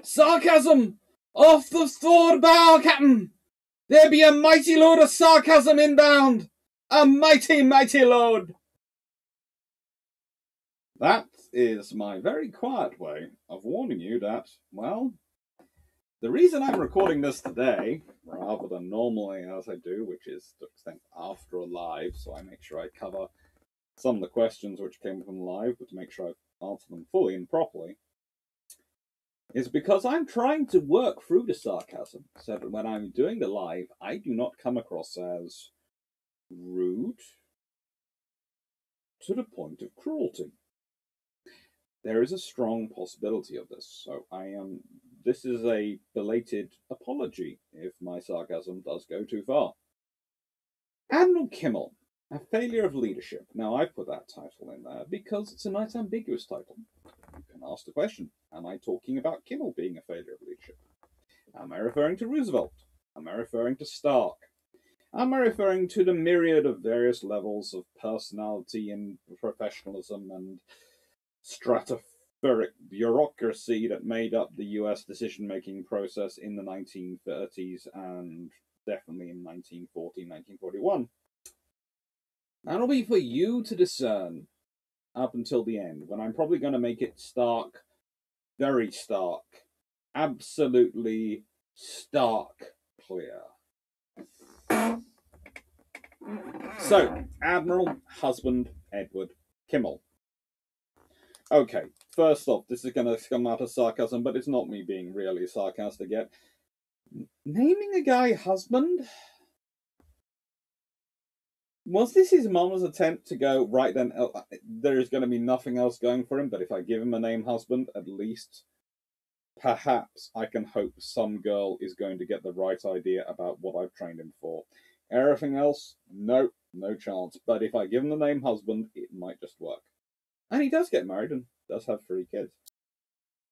Sarcasm! Off the forward bow, Captain! There be a mighty load of sarcasm inbound! A mighty, mighty load! That is my very quiet way of warning you that, well, the reason I'm recording this today, rather than normally as I do, which is to extent after a live, so I make sure I cover some of the questions which came from live, but to make sure I answer them fully and properly, is because I'm trying to work through the sarcasm, so that when I'm doing the live, I do not come across as rude to the point of cruelty. There is a strong possibility of this, so this is a belated apology if my sarcasm does go too far. Admiral Kimmel, a failure of leadership. Now, I've put that title in there because it's a nice ambiguous title. You can ask the question, am I talking about Kimmel being a failure of leadership? Am I referring to Roosevelt? Am I referring to Stark? Am I referring to the myriad of various levels of personality and professionalism and stratospheric bureaucracy that made up the US decision-making process in the 1930s and definitely in 1940, 1941? That'll be for you to discern up until the end, when I'm probably going to make it stark, very stark, absolutely stark clear. So, Admiral Husband Edward Kimmel. Okay, first off, this is going to come out of sarcasm, but it's not me being really sarcastic yet. Naming a guy husband? Was this his mom's attempt to go, right then, there is going to be nothing else going for him, but if I give him a name husband, at least, perhaps I can hope some girl is going to get the right idea about what I've trained him for. Everything else, no chance. But if I give him the name husband, it might just work. And he does get married and does have 3 kids.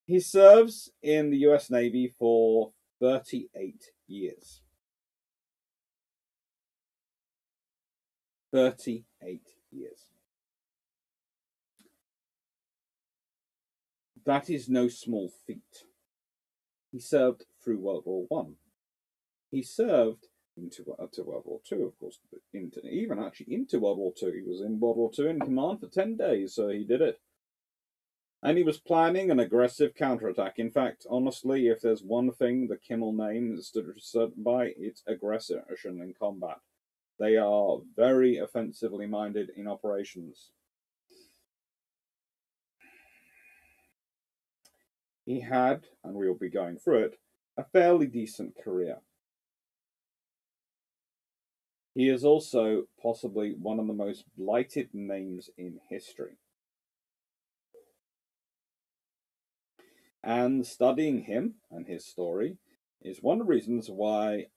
He serves in the US Navy for 38 years. 38 years. That is no small feat. He served through World War I. He served into World War II, of course, even actually into World War II. He was in World War II in command for 10 days, so he did it. And he was planning an aggressive counterattack. In fact, honestly, if there's one thing the Kimmel name is certain by, it's aggression in combat. They are very offensively minded in operations. He had, and we'll be going through it, a fairly decent career. He is also possibly one of the most blighted names in history. And studying him and his story is one of the reasons why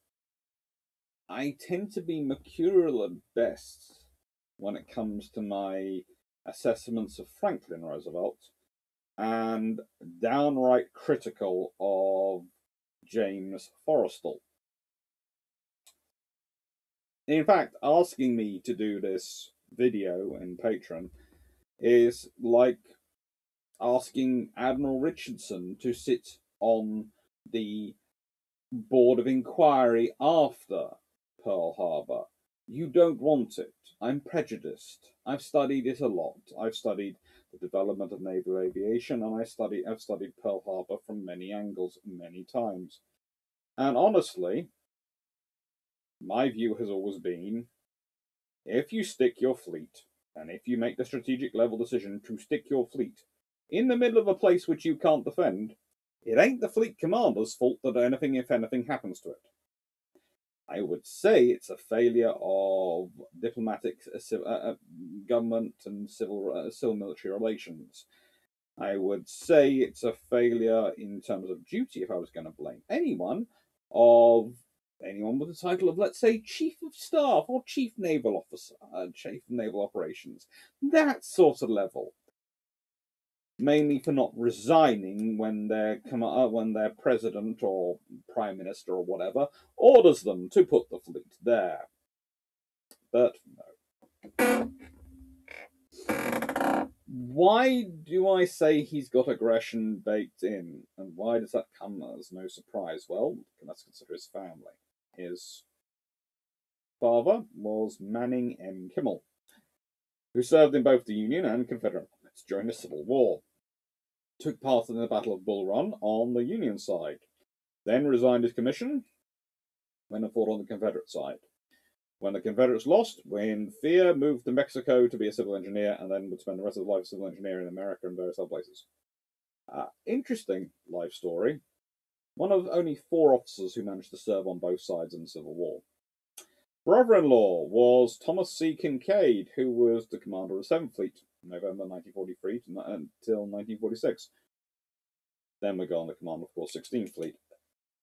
I tend to be mercurial at best when it comes to my assessments of Franklin Roosevelt and downright critical of James Forrestal. In fact, asking me to do this video in Patron is like asking Admiral Richardson to sit on the Board of Inquiry after Pearl Harbor. You don't want it. I'm prejudiced. I've studied it a lot. I've studied the development of naval aviation, and I've studied Pearl Harbor from many angles, many times. And honestly, my view has always been, if you stick your fleet, and if you make the strategic level decision to stick your fleet in the middle of a place which you can't defend, it ain't the fleet commander's fault that if anything happens to it. I would say it's a failure of diplomatic government and civil military relations. I would say it's a failure in terms of duty, if I was going to blame anyone with the title of, let's say, Chief of Staff or Chief Naval Officer, Chief of Naval Operations, that sort of level. Mainly for not resigning when their president or prime minister or whatever orders them to put the fleet there. But no. Why do I say he's got aggression baked in, and why does that come as no surprise? Well, let's consider his family. His father was Adm Kimmel, who served in both the Union and Confederate armies during the Civil War. Took part in the Battle of Bull Run on the Union side, then resigned his commission when he fought on the Confederate side. When the Confederates lost, in fear, moved to Mexico to be a civil engineer, and then would spend the rest of his life as a civil engineer in America and various other places. Interesting life story. One of only 4 officers who managed to serve on both sides in the Civil War. Brother-in-law was Thomas C. Kincaid, who was the commander of the 7th Fleet from November 1943 until 1946. Then we go on to command, of course, 16th Fleet.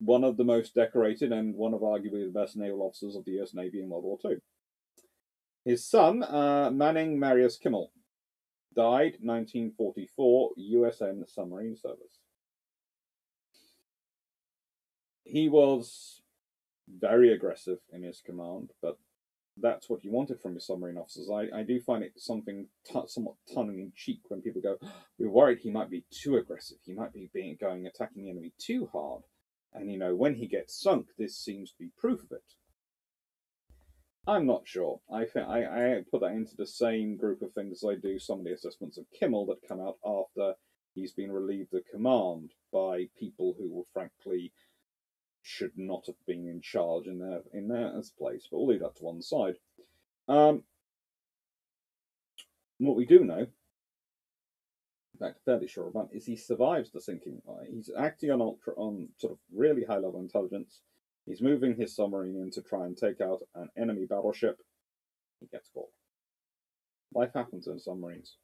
One of the most decorated and one of arguably the best naval officers of the US Navy in World War II. His son, Manning Marius Kimmel, died 1944, USN submarine service. He was very aggressive in his command, but that's what you wanted from your submarine officers. I do find it something somewhat tongue-in-cheek when people go, we're worried he might be too aggressive, he might be attacking the enemy too hard. And, when he gets sunk, this seems to be proof of it. I'm not sure. I put that into the same group of things as I do some of the assessments of Kimmel that come out after he's been relieved of command by people who were frankly should not have been in charge in their place. But we'll leave that to one side. What we do know, in fact, fairly sure about, is he survives the sinking. He's acting on sort of really high level intelligence. He's moving his submarine in to try and take out an enemy battleship. He gets caught. Life happens in submarines.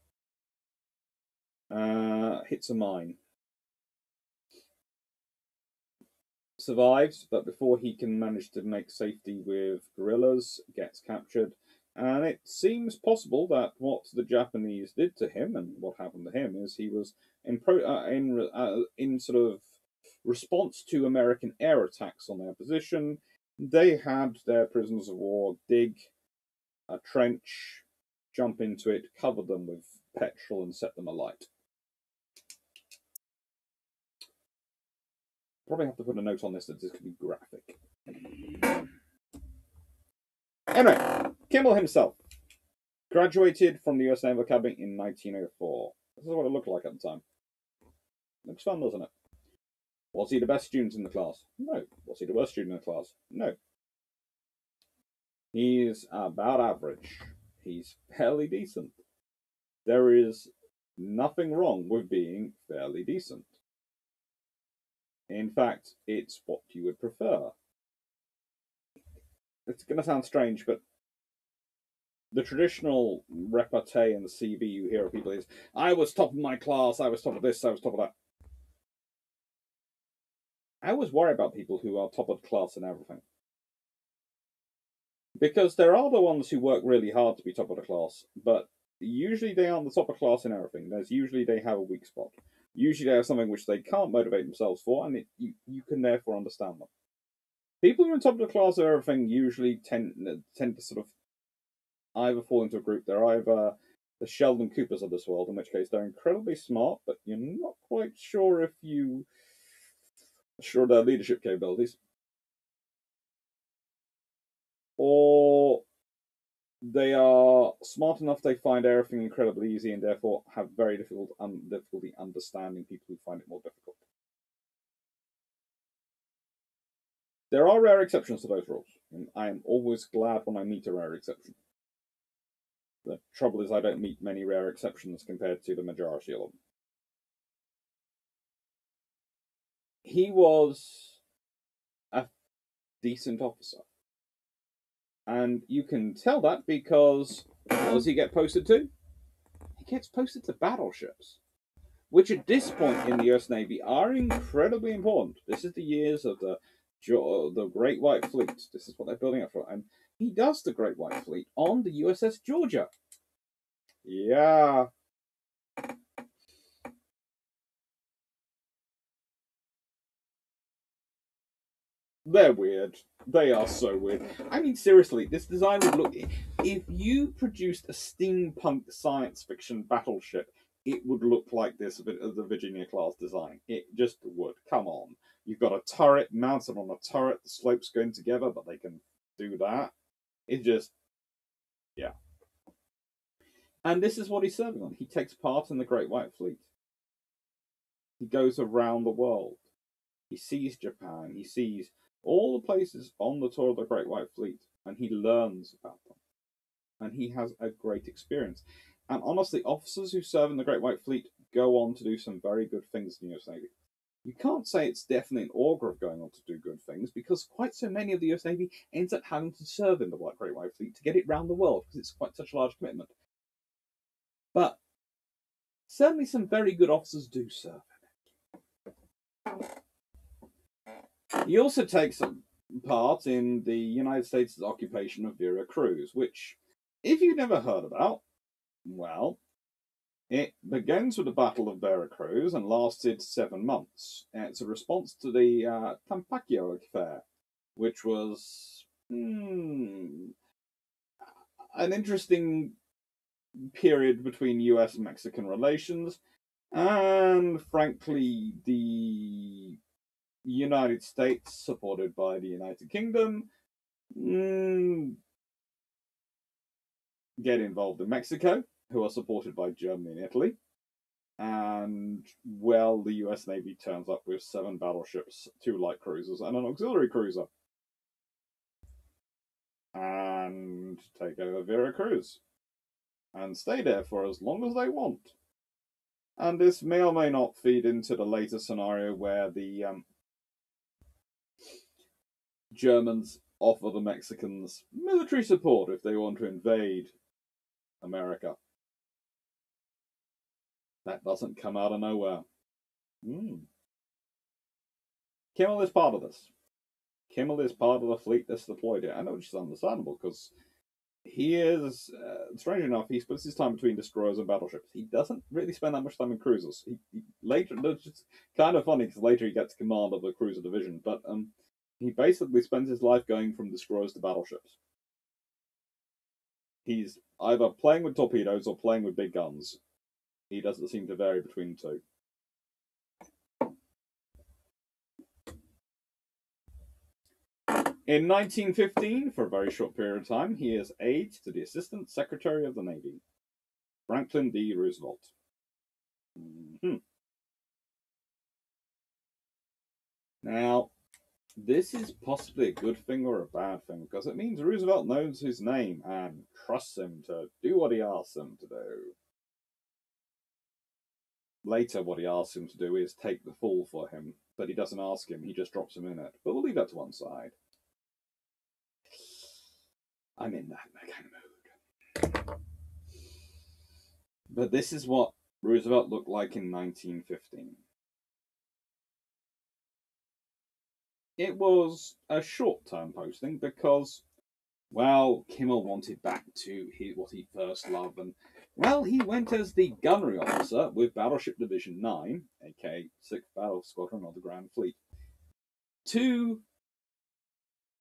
Hits a mine. Survives, but before he can manage to make safety with guerrillas, gets captured. And it seems possible that what the Japanese did to him and what happened to him is he was in sort of response to American air attacks on their position. They had their prisoners of war dig a trench, jump into it, cover them with petrol, and set them alight. Probably have to put a note on this that this could be graphic. Anyway, Kimmel himself graduated from the US Naval Academy in 1904. This is what it looked like at the time. Looks fun, doesn't it? Was he the best student in the class? No. Was he the worst student in the class? No. He's about average. He's fairly decent. There is nothing wrong with being fairly decent. In fact, it's what you would prefer. It's going to sound strange, but the traditional repartee in the CV you hear of people is, I was top of my class, I was top of this, I was top of that. I always worry about people who are top of the class in everything. Because there are the ones who work really hard to be top of the class, but usually they aren't the top of class in everything. There's usually they have a weak spot. Usually they have something which they can't motivate themselves for, and you can therefore understand them. People who are on top of the class of everything usually tend to sort of either fall into a group. They're either the Sheldon Coopers of this world, in which case they're incredibly smart, but you're not quite sure if you sure their leadership capabilities. Or they are smart enough they find everything incredibly easy and therefore have very difficulty understanding people who find it more difficult. There are rare exceptions to those rules, and I am always glad when I meet a rare exception. The trouble is I don't meet many rare exceptions compared to the majority of them. He was a decent officer. And you can tell that because what does he get posted to? He gets posted to battleships, which at this point in the US Navy are incredibly important. This is the years of the Great White Fleet. This is what they're building up for. And he does the Great White Fleet on the USS Georgia. Yeah. They're weird. They are so weird. I mean, seriously, this design would look. If you produced a steampunk science fiction battleship, it would look like this, the Virginia class design. It just would. Come on. You've got a turret mounted on a turret, the slopes going together, but they can do that. It just. Yeah. And this is what he's serving on. He takes part in the Great White Fleet. He goes around the world. He sees Japan. He sees all the places on the tour of the Great White Fleet, and he learns about them. And he has a great experience. And honestly, officers who serve in the Great White Fleet go on to do some very good things in the US Navy. You can't say it's definitely an augur of going on to do good things, because quite so many of the US Navy ends up having to serve in the Great White Fleet to get it round the world, because it's quite such a large commitment. But certainly some very good officers do serve in it. He also takes part in the United States' occupation of Veracruz, which, if you've never heard about, well, it begins with the Battle of Veracruz and lasted 7 months. It's a response to the Tampacchio affair, which was an interesting period between US and Mexican relations, and frankly, the United States, supported by the United Kingdom, get involved in Mexico, who are supported by Germany and Italy. And, well, the US Navy turns up with 7 battleships, 2 light cruisers, and an auxiliary cruiser. And take over Veracruz. And stay there for as long as they want. And this may or may not feed into the later scenario where the Germans offer the Mexicans military support if they want to invade America. That doesn't come out of nowhere. Kimmel is part of this. Kimmel is part of the fleet that's deployed here, and which is understandable, because he is, strange enough, he splits his time between destroyers and battleships. He doesn't really spend that much time in cruisers. Later, it's kind of funny, because later he gets command of the cruiser division, but he basically spends his life going from destroyers to battleships. He's either playing with torpedoes or playing with big guns. He doesn't seem to vary between the two. In 1915, for a very short period of time, he is aide to the Assistant Secretary of the Navy, Franklin D. Roosevelt. Now, this is possibly a good thing or a bad thing, because it means Roosevelt knows his name and trusts him to do what he asks him to do. Later, what he asks him to do is take the fall for him, but he doesn't ask him, he just drops him in it. But we'll leave that to one side. I'm in that kind of mood. But this is what Roosevelt looked like in 1915. It was a short-term posting because, well, Kimmel wanted back to what he first loved, and, well, he went as the gunnery officer with Battleship Division 9, aka 6th Battle Squadron of the Grand Fleet, to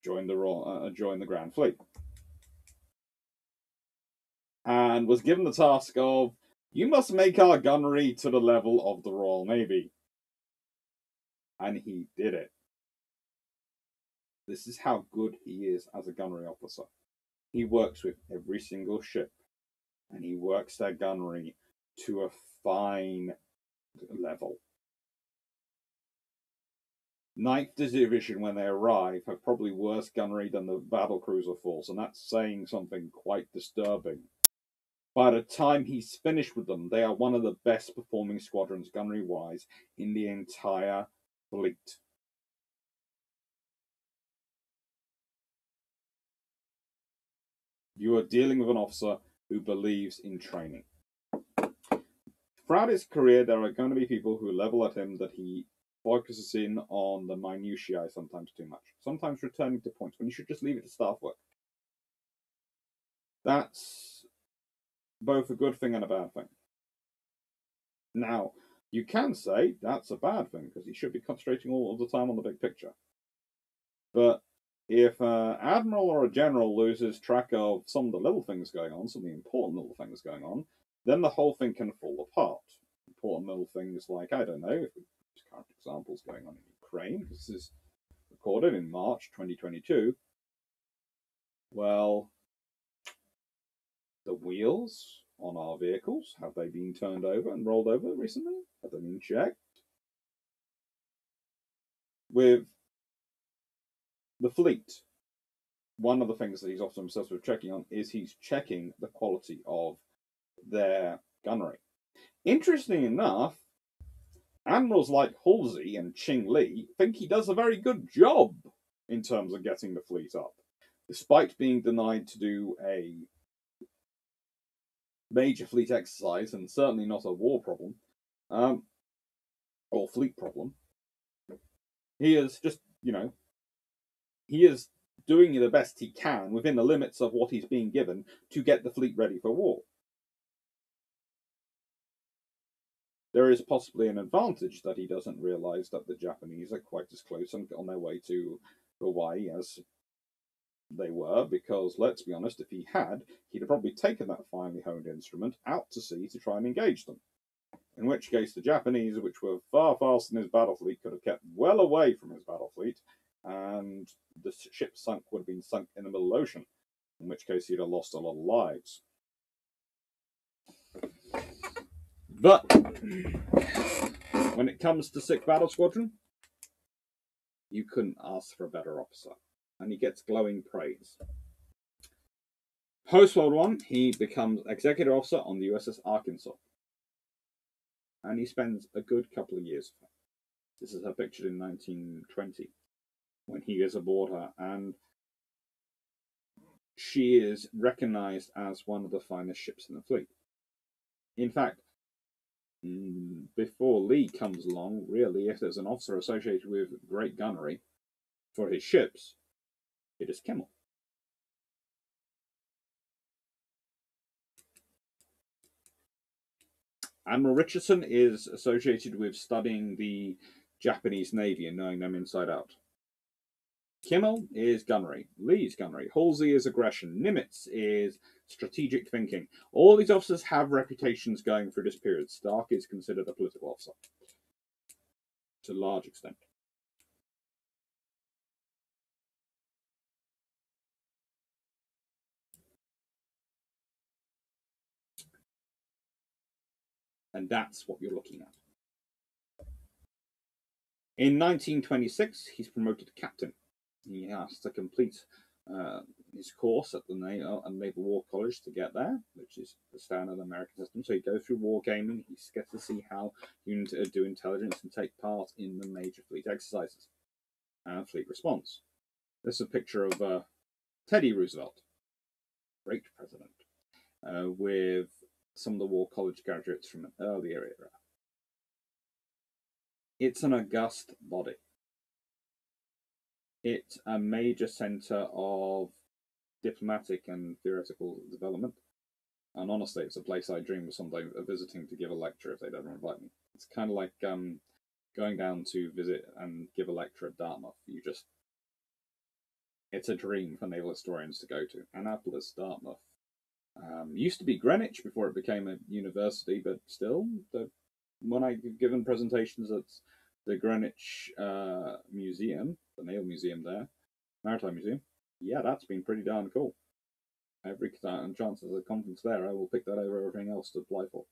join the Grand Fleet. And was given the task of, you must make our gunnery to the level of the Royal Navy. And he did it. This is how good he is as a gunnery officer. He works with every single ship, and he works their gunnery to a fine level. 9th Division, when they arrive, have probably worse gunnery than the battlecruiser force, and that's saying something quite disturbing. By the time he's finished with them, they are one of the best performing squadrons gunnery-wise in the entire fleet. You are dealing with an officer who believes in training. Throughout his career, there are going to be people who level at him that he focuses in on the minutiae sometimes too much, sometimes returning to points when you should just leave it to staff work. That's both a good thing and a bad thing. Now, you can say that's a bad thing, because he should be concentrating all of the time on the big picture. But if an admiral or a general loses track of some of the little things going on, some of the important little things going on, then the whole thing can fall apart. Important little things like, I don't know, if we use current examples going on in Ukraine, this is recorded in March 2022. Well, the wheels on our vehicles, have they been turned over and rolled over recently? Have they been checked? With the fleet, one of the things that he's often obsessed with checking on is he's checking the quality of their gunnery. Interesting enough, admirals like Halsey and Ching Li think he does a very good job in terms of getting the fleet up, despite being denied to do a major fleet exercise, and certainly not a war problem, or fleet problem. He is just, he is doing the best he can within the limits of what he's being given to get the fleet ready for war. There is possibly an advantage that he doesn't realize that the Japanese are quite as close on their way to Hawaii as they were, because let's be honest, if he had, he'd have probably taken that finely honed instrument out to sea to try and engage them. In which case, the Japanese, which were far faster than his battle fleet, could have kept well away from his battle fleet, and the ship would have been sunk in the middle ocean, in which case he'd have lost a lot of lives. But when it comes to 6th Battle Squadron, you couldn't ask for a better officer, and he gets glowing praise. Post-World War, he becomes executive officer on the USS Arkansas, and he spends a good couple of years with her. This is her pictured in 1920, when he is aboard her, and she is recognized as one of the finest ships in the fleet. In fact, before Lee comes along, really, if there's an officer associated with great gunnery for his ships, it is Kimmel. Admiral Richardson is associated with studying the Japanese Navy and knowing them inside out. Kimmel is gunnery. Lee's gunnery. Halsey is aggression. Nimitz is strategic thinking. All these officers have reputations going through this period. Stark is considered a political officer to a large extent. And that's what you're looking at. In 1926, he's promoted to captain. He has to complete his course at the Naval War College to get there, which is the standard American system. So he goes through war gaming. He gets to see how you do intelligence and take part in the major fleet exercises and fleet response. This is a picture of Teddy Roosevelt, great president, with some of the War College graduates from an earlier era. It's an august body. It's a major centre of diplomatic and theoretical development. And honestly, it's a place I dream of someday of visiting to give a lecture if they'd ever invite me. It's kind of like going down to visit and give a lecture at Dartmouth. It's a dream for naval historians to go to. Annapolis, Dartmouth. Used to be Greenwich before it became a university, but still, when I've given presentations at the Greenwich Museum, the Naval Museum there, Maritime Museum, yeah, that's been pretty darn cool. Every chance there's a conference there, I will pick that over everything else to apply for.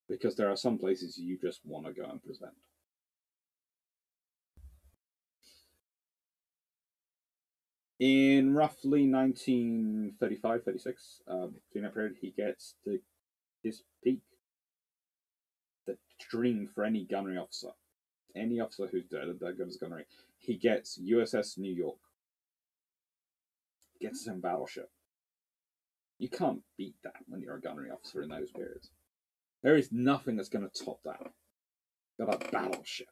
Because there are some places you just want to go and present. In roughly 1935-36, during that period, he gets to his peak. The dream for any gunnery officer, any officer who's that good as gunnery, he gets USS New York. Gets his own battleship. You can't beat that when you're a gunnery officer in those periods. There is nothing that's going to top that. Got a battleship.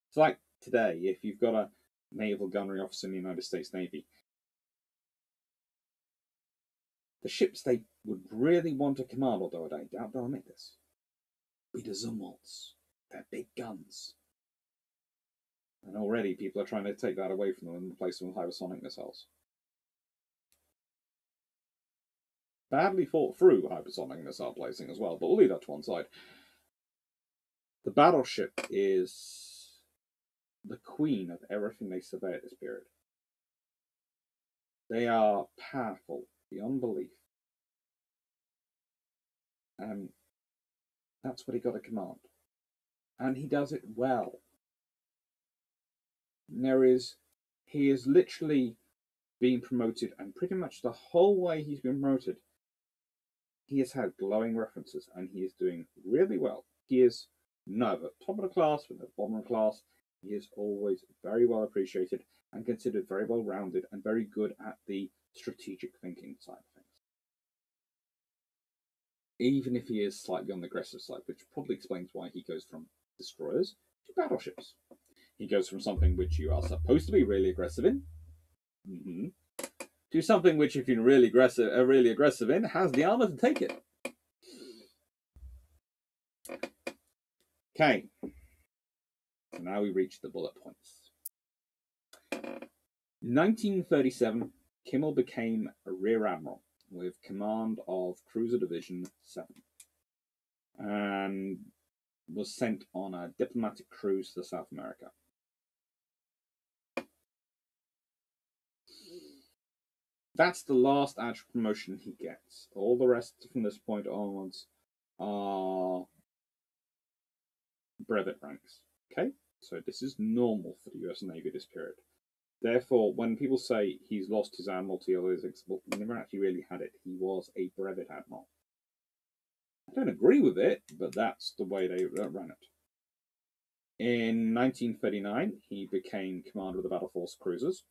It's like today, if you've got a naval gunnery officer in the United States Navy, the ships they would really want to command, although I doubt they'll admit this, be the Zumwalts. They're big guns. And already people are trying to take that away from them and replace them with hypersonic missiles. Badly thought through hypersonic missile placing as well, but we'll leave that to one side. The battleship is the queen of everything they survey at this period. They are powerful beyond belief. And that's what he got to command. And he does it well. He is literally being promoted, and pretty much the whole way he's been promoted, he has had glowing references, and he is doing really well. He is never top of the class, but the bottom of the class. He is always very well appreciated and considered very well rounded and very good at the strategic thinking side of things. Even if he is slightly on the aggressive side, which probably explains why he goes from destroyers to battleships. He goes from something which you are supposed to be really aggressive in, to something which, if you're really aggressive in, has the armor to take it. Okay, so now we reach the bullet points. 1937, Kimmel became a Rear Admiral with command of Cruiser Division 7 and was sent on a diplomatic cruise to South America. That's the last actual promotion he gets. All the rest from this point onwards are brevet ranks. Okay? So this is normal for the US Navy this period. Therefore, when people say he's lost his admiralty or his well, he never actually really had it. He was a brevet admiral. I don't agree with it, but that's the way they ran it. In 1939, he became commander of the Battle Force Cruisers,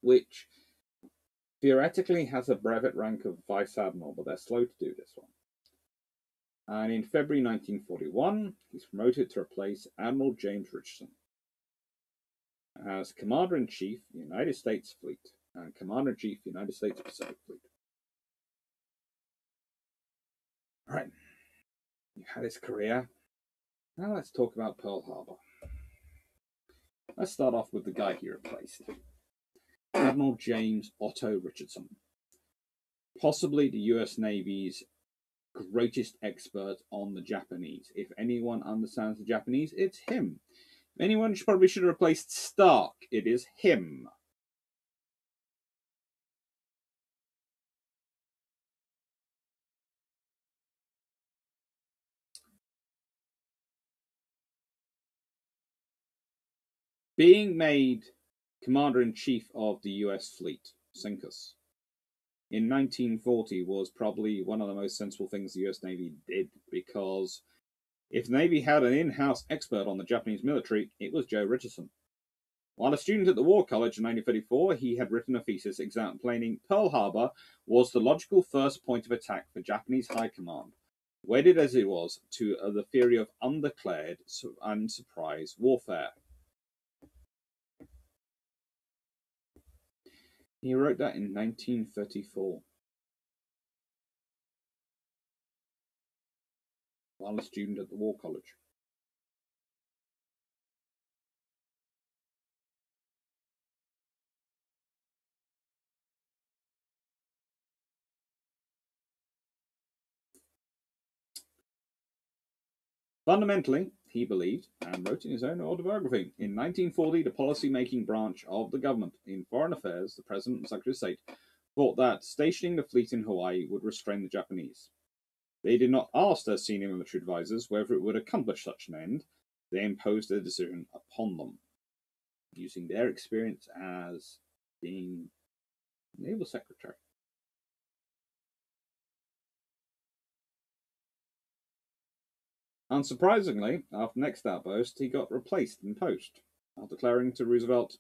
which theoretically has a brevet rank of Vice Admiral, but they're slow to do this one. And in February 1941, he's promoted to replace Admiral James Richardson as Commander-in-Chief, United States Fleet, and Commander-in-Chief, United States Pacific Fleet. All right, you had his career. Now let's talk about Pearl Harbor. Let's start off with the guy he replaced. Admiral James Otto Richardson. Possibly the US Navy's greatest expert on the Japanese. If anyone understands the Japanese, it's him. If anyone probably should have replaced Stark, it is him. Being made Commander-in-Chief of the US Fleet, CINCUS, in 1940 was probably one of the most sensible things the US Navy did, because if the Navy had an in-house expert on the Japanese military, it was Joe Richardson. While a student at the War College in 1934, he had written a thesis explaining Pearl Harbor was the logical first point of attack for Japanese high command, wedded as it was to the theory of undeclared and surprise warfare. He wrote that in 1934, while a student at the War College. Fundamentally, he believed, and wrote in his own autobiography, in 1940, the policy-making branch of the government in foreign affairs, the President and Secretary of State, thought that stationing the fleet in Hawaii would restrain the Japanese. They did not ask their senior military advisors whether it would accomplish such an end. They imposed their decision upon them, using their experience as being Naval Secretary. Unsurprisingly, after the next outburst, he got replaced in post, after declaring to Roosevelt,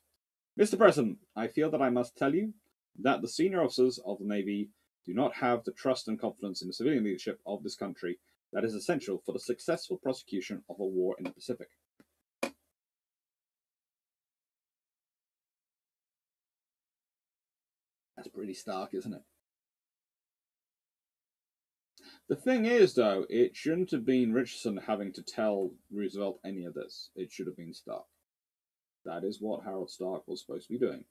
"Mr. President, I feel that I must tell you that the senior officers of the Navy do not have the trust and confidence in the civilian leadership of this country that is essential for the successful prosecution of a war in the Pacific." That's pretty stark, isn't it? The thing is, though, it shouldn't have been Richardson having to tell Roosevelt any of this. It should have been Stark. That is what Harold Stark was supposed to be doing.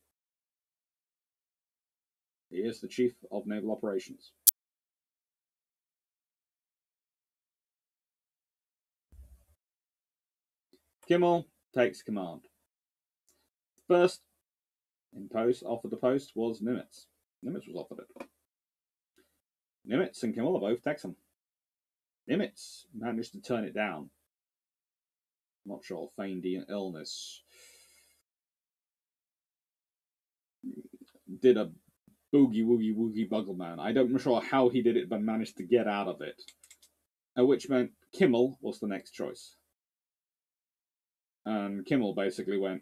He is the Chief of Naval Operations. Kimmel takes command. First in post, offered the post was Nimitz. Nimitz was offered it. Nimitz and Kimmel are both Texan. Nimitz managed to turn it down. I'm not sure, feigned illness. Did a boogie woogie woogie buggle man. I don't know sure how he did it, but managed to get out of it. Which meant Kimmel was the next choice. And Kimmel basically went,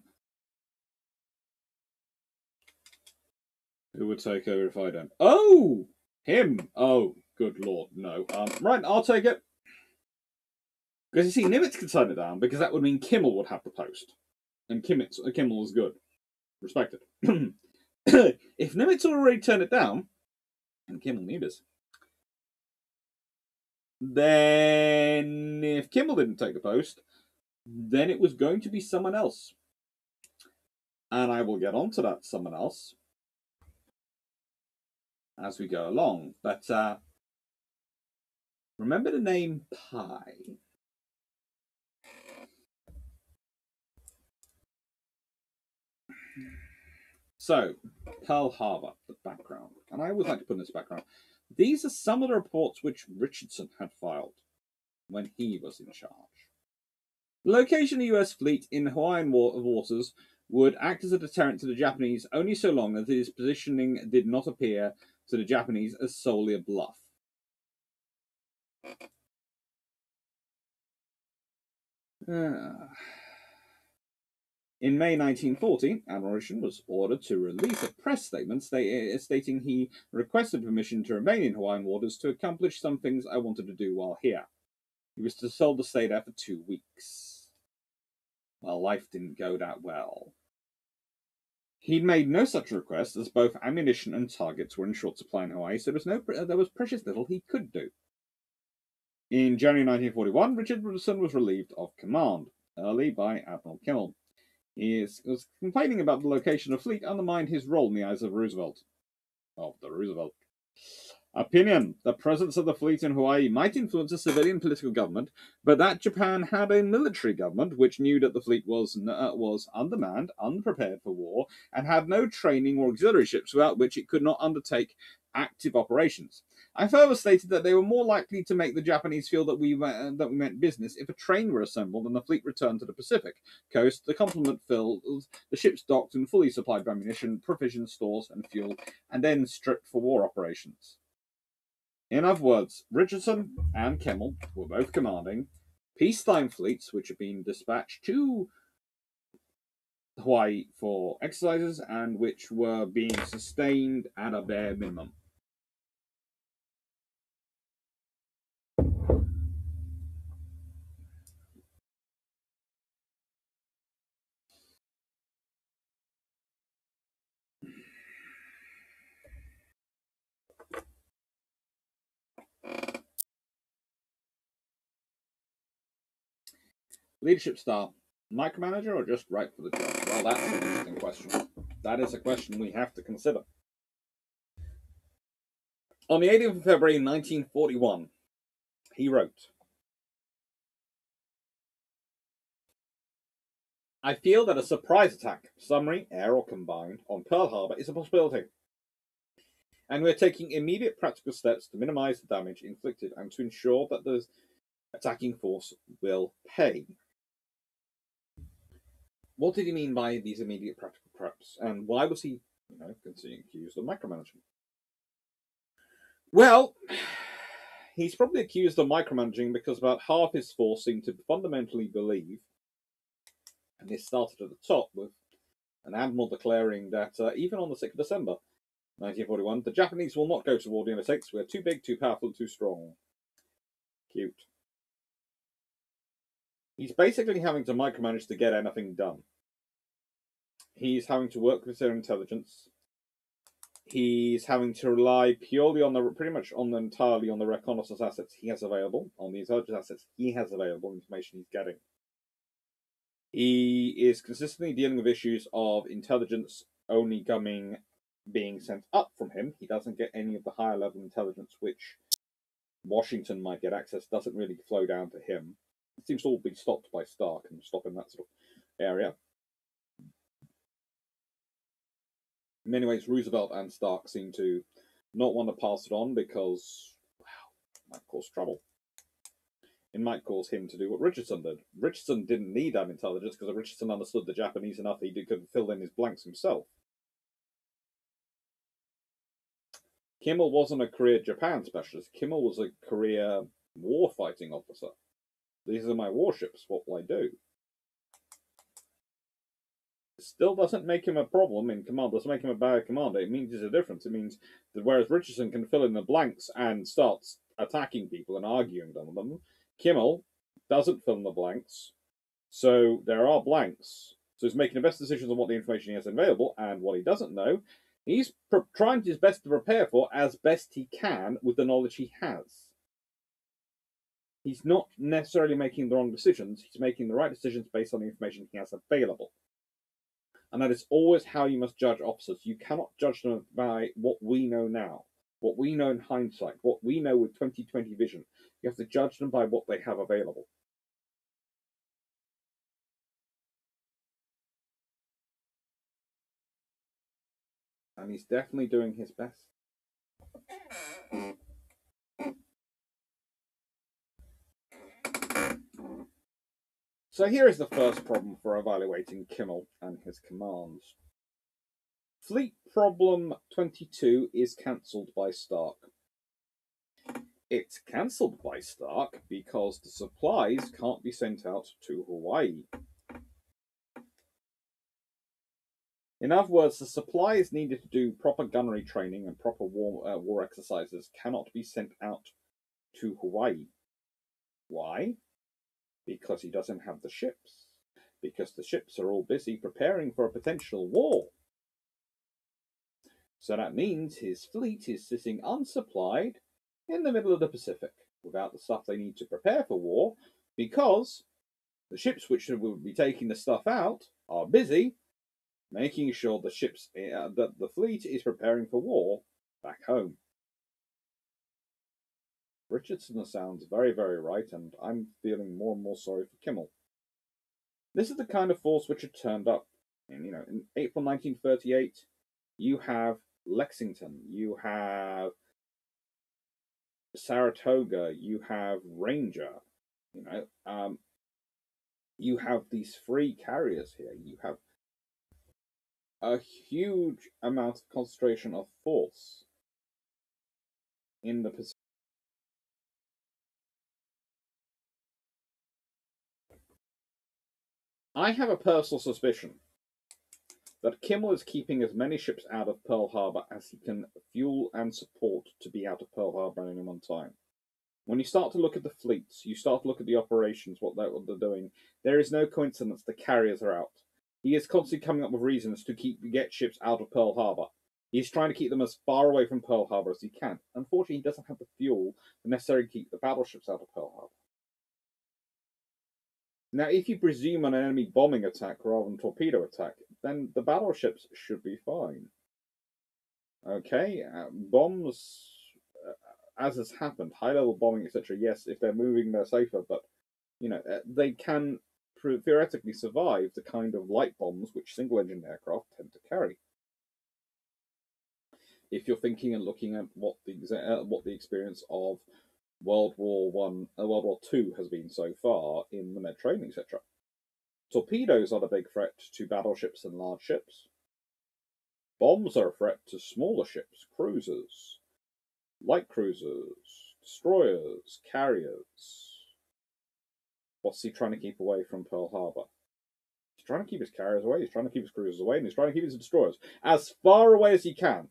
who would take over if I don't? Oh! Him! Oh, good lord, no. Right, I'll take it. Because you see, Nimitz could sign it down, because that would mean Kimmel would have the post. And Kimmel is good. Respected. If Nimitz already turned it down, and Kimmel needed, then if Kimmel didn't take the post, then it was going to be someone else. And I will get on to that someone else as we go along. But remember the name Pi. So, Pearl Harbor, the background. And I always like to put in this background. These are some of the reports which Richardson had filed when he was in charge. The location of the US fleet in Hawaiian waters would act as a deterrent to the Japanese only so long as his positioning did not appear to the Japanese as solely a bluff. In May 1940, Admiral Richardson was ordered to release a press statement stating he requested permission to remain in Hawaiian waters to accomplish some things I wanted to do while here. He was told to stay there for 2 weeks. Well, life didn't go that well. He'd made no such request, as both ammunition and targets were in short supply in Hawaii, so there was precious little he could do. In January 1941, Richardson was relieved of command, early by Admiral Kimmel. He was complaining about the location of the fleet undermined his role in the eyes of Roosevelt. Opinion. The presence of the fleet in Hawaii might influence a civilian political government, but that Japan had a military government which knew that the fleet was undermanned, unprepared for war, and had no training or auxiliary ships without which it could not undertake active operations. I further stated that they were more likely to make the Japanese feel that we meant business if a train were assembled and the fleet returned to the Pacific coast, the complement filled, the ships docked and fully supplied with ammunition, provisions, stores, and fuel, and then stripped for war operations. In other words, Richardson and Kimmel were both commanding peacetime fleets which had been dispatched to Hawaii for exercises and which were being sustained at a bare minimum. Leadership style, micromanager or just right for the job? Well, that's an interesting question. That is a question we have to consider. On the 18th of February 1941, he wrote, I feel that a surprise attack, submarine, air, or combined, on Pearl Harbor is a possibility. And we're taking immediate practical steps to minimize the damage inflicted and to ensure that the attacking force will pay. What did he mean by these immediate practical steps? And why was he, continuing accused of micromanaging? Well, he's probably accused of micromanaging because about half his force seemed to fundamentally believe, and this started at the top with an admiral declaring that even on the 6th of December 1941, the Japanese will not go to war with the United States. We are too big, too powerful, too strong. Cute. He's basically having to micromanage to get anything done. He's having to work with their intelligence. He's having to rely purely on entirely on the reconnaissance assets he has available, on the intelligence assets he has available, information he's getting. He is consistently dealing with issues of intelligence only being sent up from him. He doesn't get any of the higher level intelligence which Washington might get access. Doesn't really flow down to him. It seems to all be stopped by Stark and stopping that sort of area. In many ways, Roosevelt and Stark seem to not want to pass it on because, wow, it might cause trouble. It might cause him to do what Richardson did. Richardson didn't need that intelligence because Richardson understood the Japanese enough he could fill in his blanks himself. Kimmel wasn't a career Japan specialist. Kimmel was a career warfighting officer. These are my warships. What will I do? It still doesn't make him a problem in command. Doesn't make him a bad commander. It means there's a difference. It means that whereas Richardson can fill in the blanks and starts attacking people and arguing with them, Kimmel doesn't fill in the blanks. So there are blanks. So he's making the best decisions on what the information he has available and what he doesn't know. He's trying his best to prepare for as best he can with the knowledge he has. He's not necessarily making the wrong decisions. He's making the right decisions based on the information he has available. And that is always how you must judge officers. You cannot judge them by what we know now, what we know in hindsight, what we know with 20/20 vision. You have to judge them by what they have available. And he's definitely doing his best. So here is the first problem for evaluating Kimmel and his commands. Fleet problem 22 is cancelled by Stark. It's cancelled by Stark because the supplies can't be sent out to Hawaii. In other words, the supplies needed to do proper gunnery training and proper war exercises cannot be sent out to Hawaii. Why? Because he doesn't have the ships. Because the ships are all busy preparing for a potential war. So that means his fleet is sitting unsupplied in the middle of the Pacific without the stuff they need to prepare for war, because the ships which will be taking the stuff out are busy making sure the ships that the fleet is preparing for war back home. Richardson sounds very, very right, and I'm feeling more and more sorry for Kimmel. This is the kind of force which had turned up. And in April 1938, you have Lexington, you have Saratoga, you have Ranger, you have these free carriers here. You have a huge amount of concentration of force in the Pacific. I have a personal suspicion that Kimmel is keeping as many ships out of Pearl Harbor as he can fuel and support to be out of Pearl Harbor at any one time. When you start to look at the fleets, you start to look at the operations, what they're doing, there is no coincidence the carriers are out. He is constantly coming up with reasons to get ships out of Pearl Harbor. He's trying to keep them as far away from Pearl Harbor as he can. Unfortunately, he doesn't have the fuel necessary to keep the battleships out of Pearl Harbor. Now, if you presume an enemy bombing attack rather than torpedo attack, then the battleships should be fine. Okay, bombs, as has happened, high-level bombing, etc. Yes, if they're moving, they're safer, but they can theoretically survive the kind of light bombs which single-engine aircraft tend to carry. If you're thinking and looking at what the experience of World War II has been so far in the Mediterranean, etc. Torpedoes are the big threat to battleships and large ships. Bombs are a threat to smaller ships, cruisers, light cruisers, destroyers, carriers. What's he trying to keep away from Pearl Harbor? He's trying to keep his carriers away, he's trying to keep his cruisers away, and he's trying to keep his destroyers as far away as he can.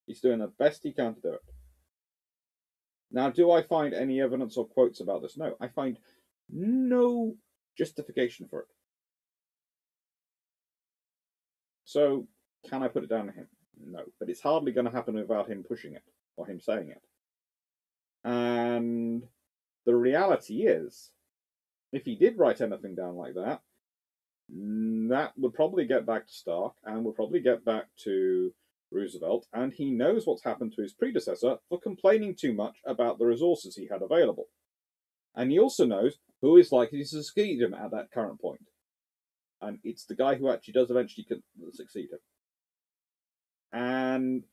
He's doing the best he can to do it. Now, do I find any evidence or quotes about this? No, I find no justification for it. So, can I put it down to him? No, but it's hardly going to happen without him pushing it, or him saying it. And the reality is, if he did write anything down like that, that would probably get back to Stark and would probably get back to Roosevelt, and he knows what's happened to his predecessor for complaining too much about the resources he had available. And he also knows who is likely to succeed him at that current point. And it's the guy who actually does eventually succeed him. And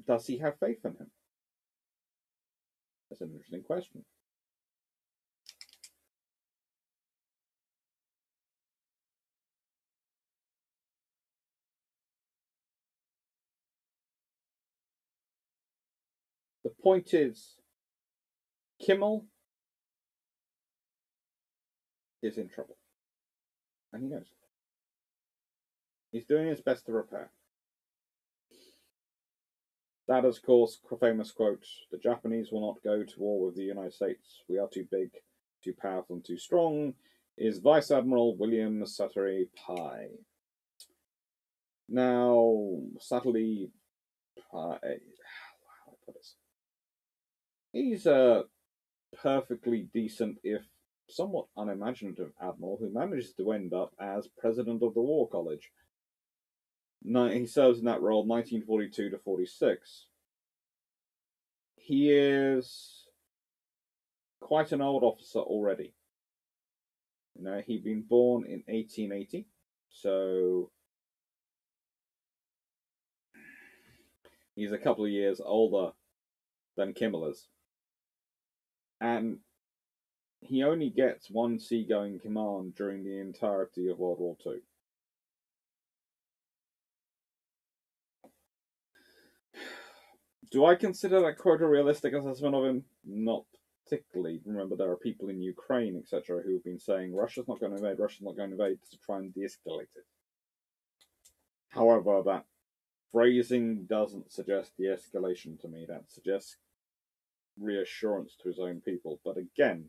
does he have faith in him? That's an interesting question. The point is, Kimmel is in trouble. And he knows it. He's doing his best to repair. That is, of course, a famous quote, the Japanese will not go to war with the United States. We are too big, too powerful, and too strong, is Vice Admiral William Suttery Pye. Now, Suttery Pye, how do I put this? He's a perfectly decent, if somewhat unimaginative admiral who manages to end up as president of the War College. He serves in that role 1942 to 46. He is quite an old officer already. He'd been born in 1880, so he's a couple of years older than Kimmel is. And he only gets one seagoing command during the entirety of World War II. Do I consider that quite a realistic assessment of him? Not particularly. Remember, there are people in Ukraine, etc., who have been saying Russia's not going to invade, Russia's not going to invade, to try and de-escalate it. However, that phrasing doesn't suggest de-escalation to me. That suggests reassurance to his own people. But again,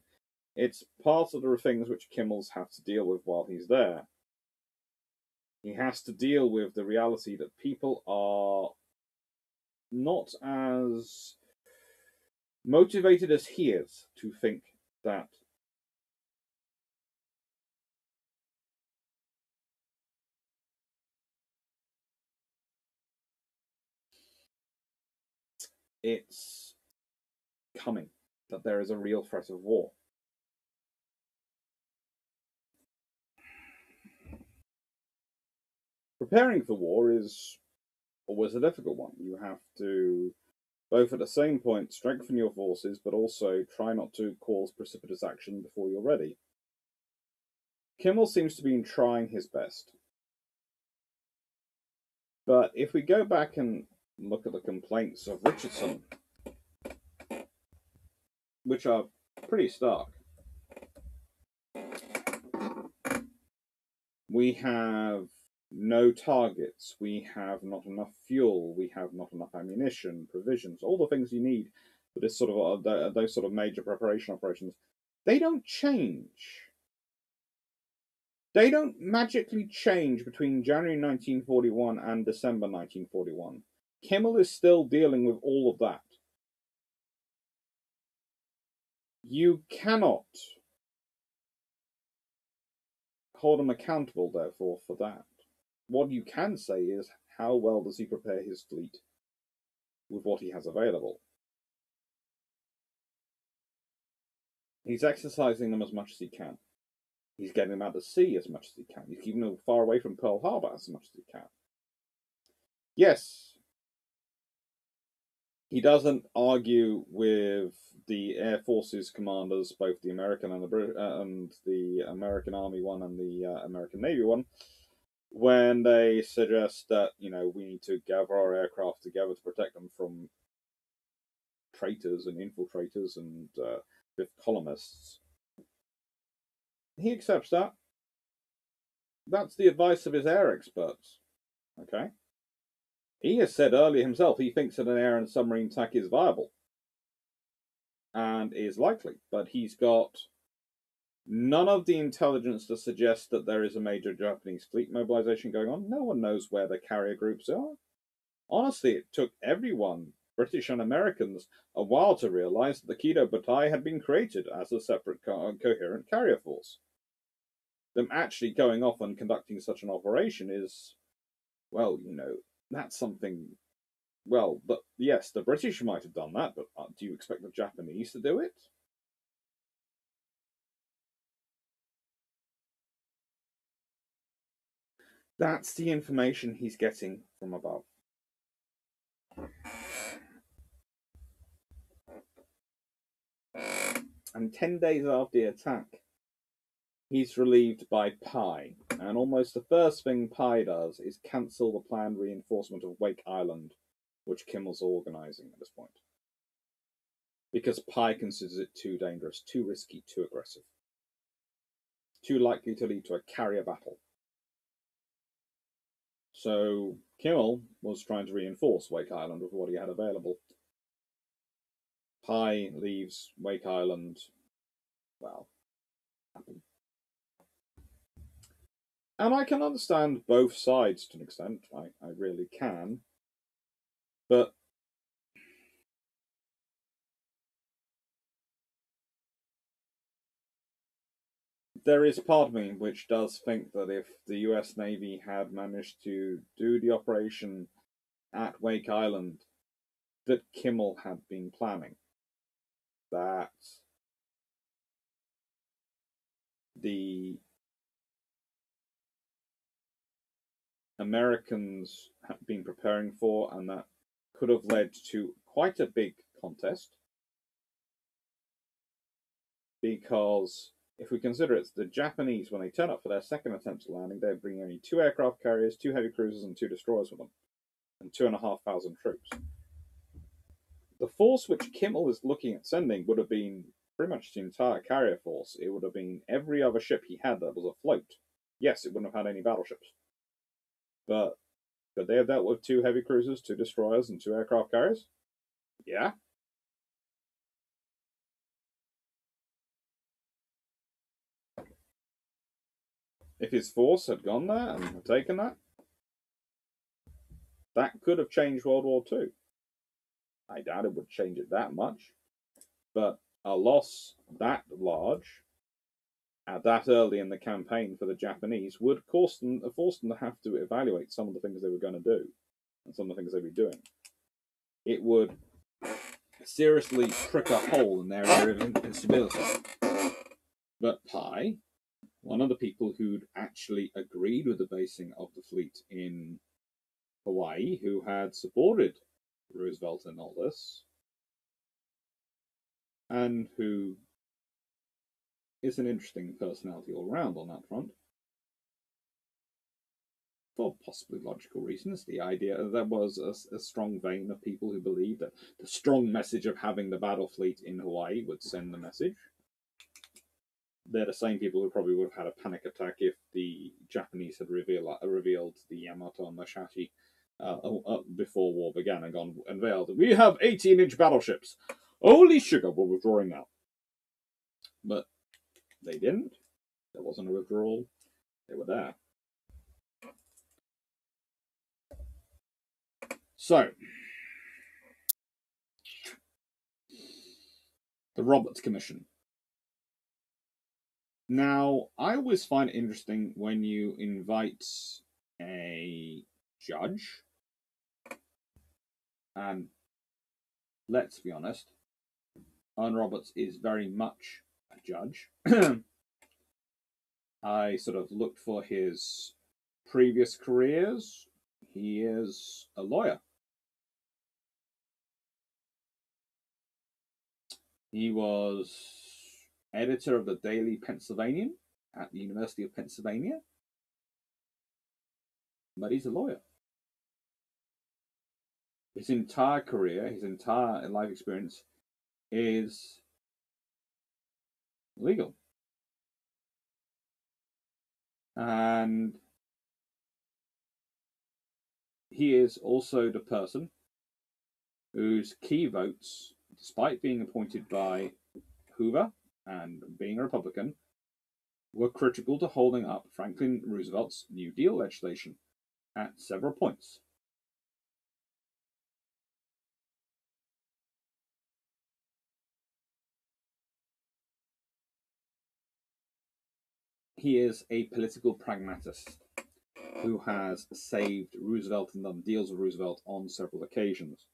it's part of the things which Kimmel's have to deal with while he's there. He has to deal with the reality that people are not as motivated as he is to think that it's coming, that there is a real threat of war. Preparing for war is always a difficult one. You have to, both at the same point, strengthen your forces, but also try not to cause precipitous action before you're ready. Kimmel seems to be trying his best. But if we go back and look at the complaints of Richardson, which are pretty stark, we have no targets, we have not enough fuel, we have not enough ammunition, provisions, all the things you need for this sort of those sort of major preparation operations. They don't change. They don't magically change between January 1941 and December 1941. Kimmel is still dealing with all of that. You cannot hold him accountable, therefore, for that. What you can say is, how well does he prepare his fleet with what he has available? He's exercising them as much as he can. He's getting them out to sea as much as he can. He's keeping them far away from Pearl Harbor as much as he can. Yes, he doesn't argue with the Air Force's commanders, both the American and the American Army one and the American Navy one, when they suggest that we need to gather our aircraft together to protect them from traitors and infiltrators and fifth columnists. He accepts that. That's the advice of his air experts. Okay? He has said earlier himself he thinks that an air and submarine attack is viable and is likely, but he's got none of the intelligence to suggest that there is a major Japanese fleet mobilization going on. No one knows where the carrier groups are. Honestly, it took everyone British and Americans a while to realize that the Kido Butai had been created as a separate coherent carrier force. Them actually going off and conducting such an operation is, well, that's something. Well, but yes, the British might have done that, but do you expect the Japanese to do it? That's the information he's getting from above. And 10 days after the attack, he's relieved by Pi. And almost the first thing Pi does is cancel the planned reinforcement of Wake Island, which Kimmel's organising at this point. Because Pi considers it too dangerous, too risky, too aggressive. Too likely to lead to a carrier battle. So Kimmel was trying to reinforce Wake Island with what he had available. Pi leaves Wake Island, well, happy. And I can understand both sides to an extent. I really can. But there is part of me which does think that if the US Navy had managed to do the operation at Wake Island that Kimmel had been planning, that the Americans had been preparing for, and that could have led to quite a big contest. Because if we consider it, the Japanese, when they turn up for their second attempt at landing, they bring only 2 aircraft carriers, 2 heavy cruisers, and 2 destroyers with them, and 2,500 troops. The force which Kimmel is looking at sending would have been pretty much the entire carrier force. It would have been every other ship he had that was afloat. Yes, it wouldn't have had any battleships. But could they have dealt with 2 heavy cruisers, 2 destroyers, and 2 aircraft carriers? Yeah. If his force had gone there and had taken that could have changed World War II. I doubt it would change it that much. But a loss that large at that early in the campaign for the Japanese would force them to have to evaluate some of the things they were going to do and some of the things they'd be doing. It would seriously prick a hole in their area of instability. But Pi, one of the people who'd actually agreed with the basing of the fleet in Hawaii, who had supported Roosevelt in all this, and who is an interesting personality all round on that front, for possibly logical reasons. The idea that there was a strong vein of people who believed that the strong message of having the battle fleet in Hawaii would send the message. They're the same people who probably would have had a panic attack if the Japanese had revealed the Yamato and Masashi before war began and gone unveiled. We have 18-inch battleships. Holy sugar, we're withdrawing now. But they didn't. There wasn't a withdrawal. They were there. So, the Roberts Commission. Now, I always find it interesting when you invite a judge, and let's be honest, Owen Roberts is very much a judge. I sort of looked for his previous careers. He is a lawyer. He was editor of the Daily Pennsylvanian at the University of Pennsylvania. But he's a lawyer. His entire career, his entire life experience is legal. And he is also the person whose key votes, despite being appointed by Hoover and being a Republican, were critical to holding up Franklin Roosevelt's New Deal legislation at several points. he is a political pragmatist who has saved Roosevelt and done deals with Roosevelt on several occasions.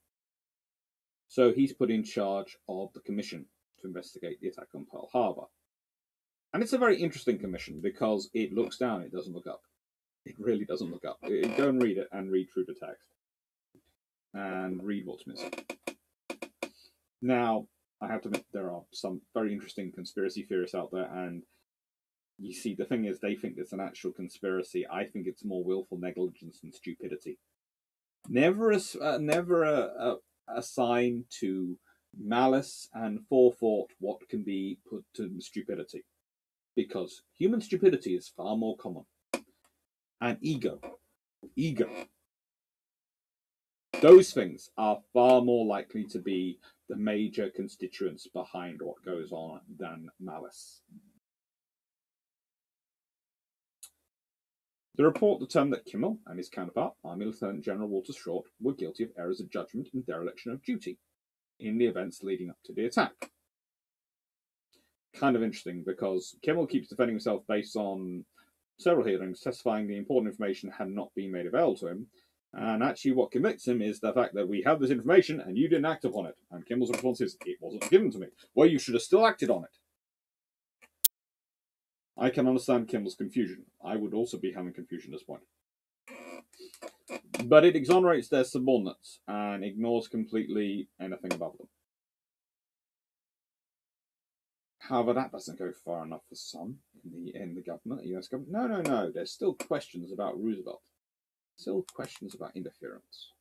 So he's put in charge of the commission to investigate the attack on Pearl Harbor. And it's a very interesting commission because it looks down, it doesn't look up. It really doesn't look up. Go and read it and read through the text. And read what's missing. Now, I have to admit, there are some very interesting conspiracy theorists out there, and you see, the thing is, they think it's an actual conspiracy. I think it's more willful negligence and stupidity. Never assign to malice and forethought what can be put to stupidity, because human stupidity is far more common. And ego, those things are far more likely to be the major constituents behind what goes on than malice. The report determined that Kimmel and his counterpart, Army Lieutenant General Walter Short, were guilty of errors of judgment and dereliction of duty in the events leading up to the attack. Kind of interesting, because Kimmel keeps defending himself based on several hearings testifying the important information had not been made available to him, and actually what convicts him is the fact that we have this information and you didn't act upon it. And Kimmel's response is, it wasn't given to me. Well, you should have still acted on it. I can understand Kimmel's confusion. I would also be having confusion at this point. But it exonerates their subordinates and ignores completely anything above them. However, that doesn't go far enough for some in the government, the US government. No. There's still questions about Roosevelt. Still questions about interference.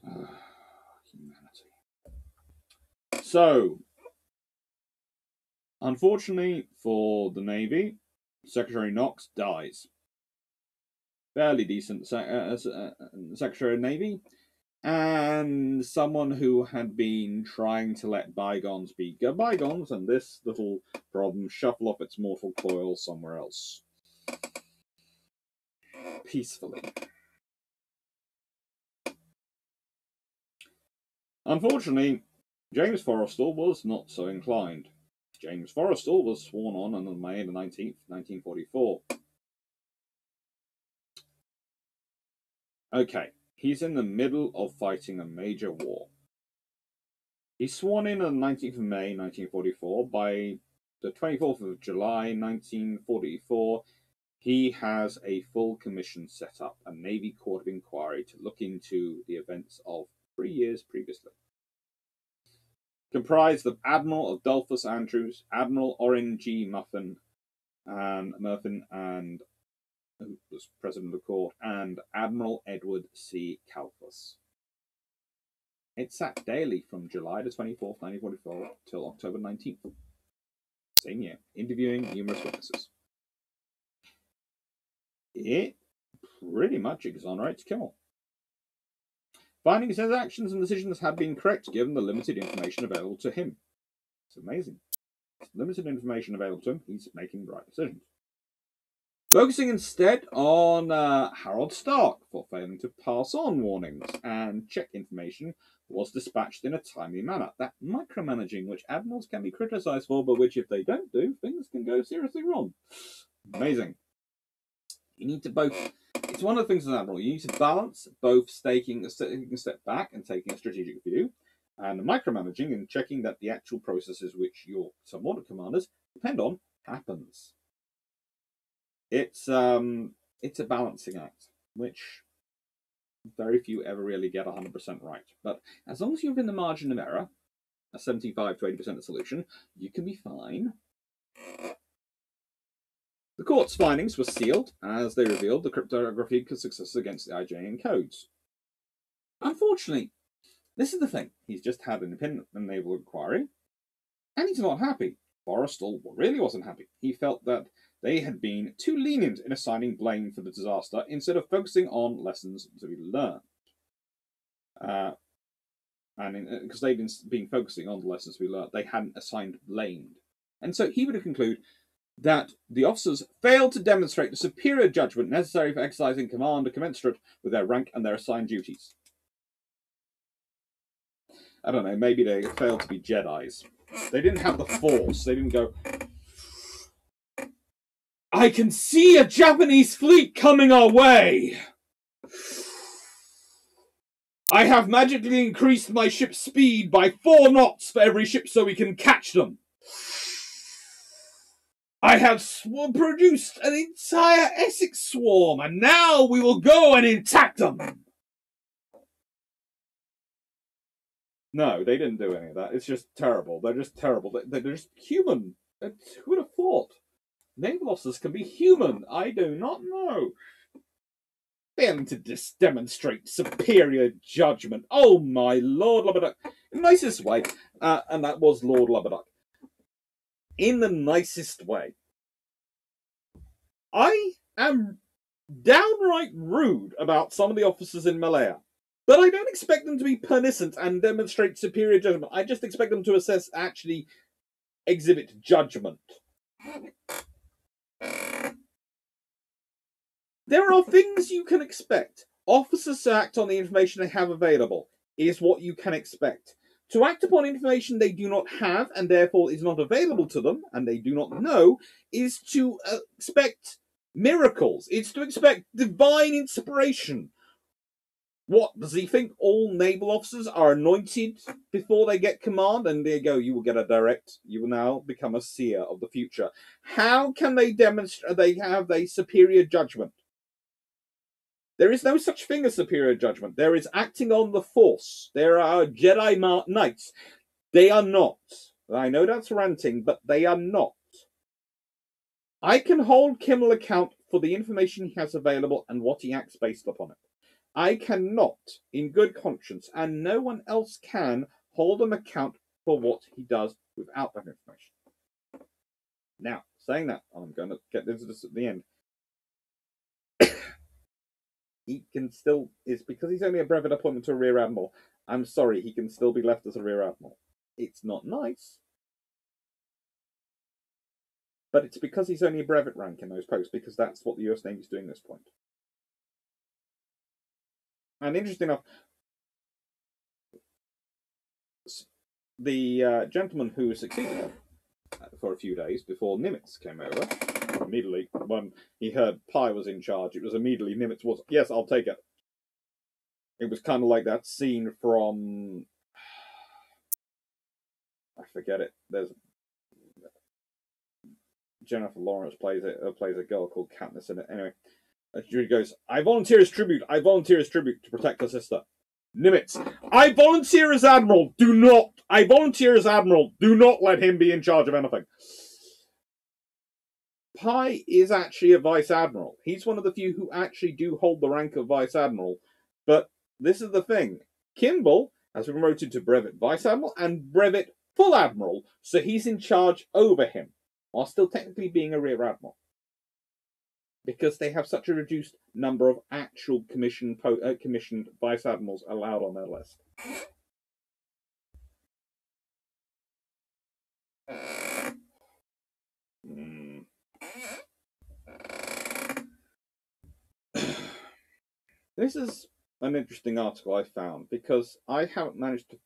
Humanity. So, unfortunately for the Navy, Secretary Knox dies. Fairly decent Secretary of Navy, and someone who had been trying to let bygones be bygones, and this little problem shuffle off its mortal coil somewhere else. Peacefully. Unfortunately, James Forrestal was not so inclined. James Forrestal was sworn on May the 19th, 1944. Okay, he's in the middle of fighting a major war. He's sworn in on the 19th of May, 1944. By the 24th of July, 1944, he has a full commission set up, a Navy Court of Inquiry, to look into the events of 3 years previously. Comprised of Admiral Adolphus Andrews, Admiral Orrin G. Muffin, who was President of the Court, and Admiral Edward C. Kalfus. It sat daily from July the 24th, 1944, till October 19th. Same year, interviewing numerous witnesses. It pretty much exonerates Kimmel, finding his actions and decisions had been correct given the limited information available to him. It's amazing. Limited information available to him, he's making the right decisions. Focusing instead on Harold Stark for failing to pass on warnings and check information was dispatched in a timely manner. That micromanaging, which admirals can be criticised for, but which if they don't do, things can go seriously wrong. Amazing. You need to both... It's one of the things as an admiral. You need to balance both taking a step back and taking a strategic view, and micromanaging and checking that the actual processes which your subordinate commanders depend on happens. It's a balancing act, which very few ever really get 100% right. But as long as you're within the margin of error, a 75 to 80% solution, you can be fine. The court's findings were sealed as they revealed the cryptography successes against the IJN codes. Unfortunately, this is the thing. He's just had an independent naval inquiry, and he's not happy. Forrestal really wasn't happy. He felt that they had been too lenient in assigning blame for the disaster instead of focusing on lessons to be learned. Because they'd been focusing on the lessons we learned, they hadn't assigned blame. And so he would conclude that the officers failed to demonstrate the superior judgment necessary for exercising command commensurate with their rank and their assigned duties. I don't know, maybe they failed to be Jedis. They didn't have the Force. They didn't go, I can see a Japanese fleet coming our way. I have magically increased my ship's speed by 4 knots for every ship so we can catch them. I have produced an entire Essex swarm, and now we will go and attack them. No, they didn't do any of that. It's just terrible. They're just terrible. They're just human. Who would have thought? Naval officers can be human. I do not know. Failing to demonstrate superior judgment. Oh my Lord Lubberduck. In the nicest way. And that was Lord Lubberduck. In the nicest way. I am downright rude about some of the officers in Malaya. But I don't expect them to be pernicious and demonstrate superior judgment. I just expect them to actually exhibit judgment. There are things you can expect. Officers to act on the information they have available is what you can expect. To act upon information they do not have and therefore is not available to them and they do not know is to expect miracles. It's to expect divine inspiration. What, does he think all naval officers are anointed before they get command? And there you go, you will get a direct, you will now become a seer of the future. How can they demonstrate they have a superior judgment? There is no such thing as superior judgment. There is acting on the force. There are Jedi Knights. They are not. I know that's ranting, but they are not. I can hold Kimmel account for the information he has available and what he acts based upon it. I cannot, in good conscience, and no one else can, hold him account for what he does without that information. Now, saying that, I'm going to get into this at the end. He can still, it's because he's only a brevet appointment to a Rear Admiral. I'm sorry, he can still be left as a Rear Admiral. It's not nice. But it's because he's only a brevet rank in those posts, because that's what the US Navy's doing at this point. And interesting enough, the gentleman who succeeded him for a few days before Nimitz came over, immediately, when he heard Pi was in charge, it was immediately Nimitz was, yes, I'll take it. It was kind of like that scene from, I forget it, there's Jennifer Lawrence plays a girl called Katniss in it. Anyway, Judy goes, I volunteer as tribute to protect her sister. Nimitz, I volunteer as Admiral, do not let him be in charge of anything. Pi is actually a Vice Admiral. He's one of the few who actually do hold the rank of Vice Admiral. But this is the thing. Kimball has been promoted to Brevet Vice Admiral and Brevet Full Admiral, so he's in charge over him, while still technically being a Rear Admiral. Because they have such a reduced number of actual commissioned Vice Admirals allowed on their list. This is an interesting article I found, because I haven't managed to